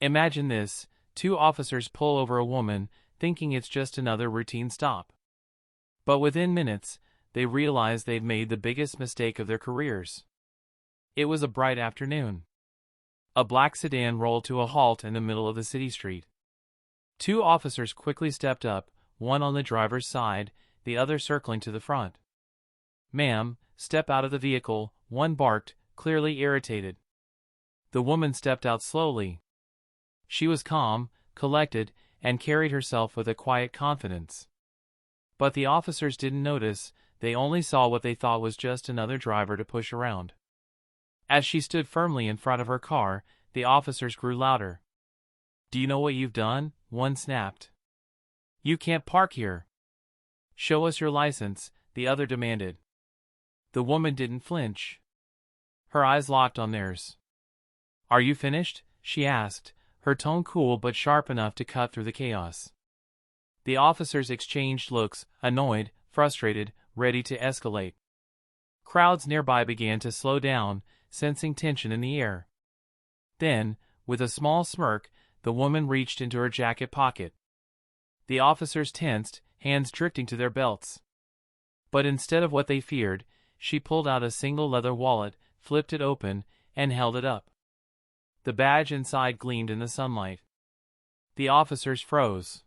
Imagine this, two officers pull over a woman, thinking it's just another routine stop. But within minutes, they realize they've made the biggest mistake of their careers. It was a bright afternoon. A black sedan rolled to a halt in the middle of the city street. Two officers quickly stepped up, one on the driver's side, the other circling to the front. "Ma'am, step out of the vehicle," one barked, clearly irritated. The woman stepped out slowly. She was calm, collected, and carried herself with a quiet confidence. But the officers didn't notice, they only saw what they thought was just another driver to push around. As she stood firmly in front of her car, the officers grew louder. "Do you know what you've done?" one snapped. "You can't park here." "Show us your license," the other demanded. The woman didn't flinch. Her eyes locked on theirs. "Are you finished?" she asked, her tone cool but sharp enough to cut through the chaos. The officers exchanged looks, annoyed, frustrated, ready to escalate. Crowds nearby began to slow down, sensing tension in the air. Then, with a small smirk, the woman reached into her jacket pocket. The officers tensed, hands drifting to their belts. But instead of what they feared, she pulled out a single leather wallet, flipped it open, and held it up. The badge inside gleamed in the sunlight. The officers froze.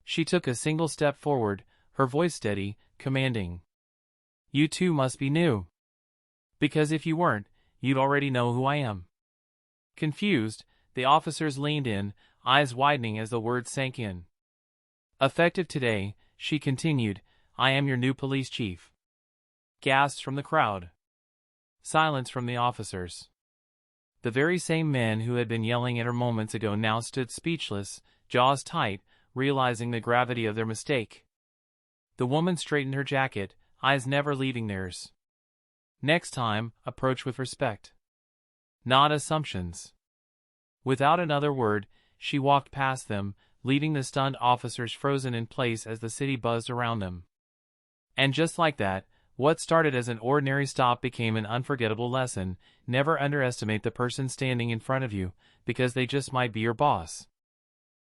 She took a single step forward, her voice steady, commanding. "You two must be new. Because if you weren't, you'd already know who I am." Confused, the officers leaned in, eyes widening as the words sank in. "Effective today," she continued, "I am your new police chief." Gasps from the crowd. Silence from the officers. The very same men who had been yelling at her moments ago now stood speechless, jaws tight, realizing the gravity of their mistake. The woman straightened her jacket, eyes never leaving theirs. "Next time, approach with respect. Not assumptions." Without another word, she walked past them, leaving the stunned officers frozen in place as the city buzzed around them. And just like that, what started as an ordinary stop became an unforgettable lesson. Never underestimate the person standing in front of you, because they just might be your boss.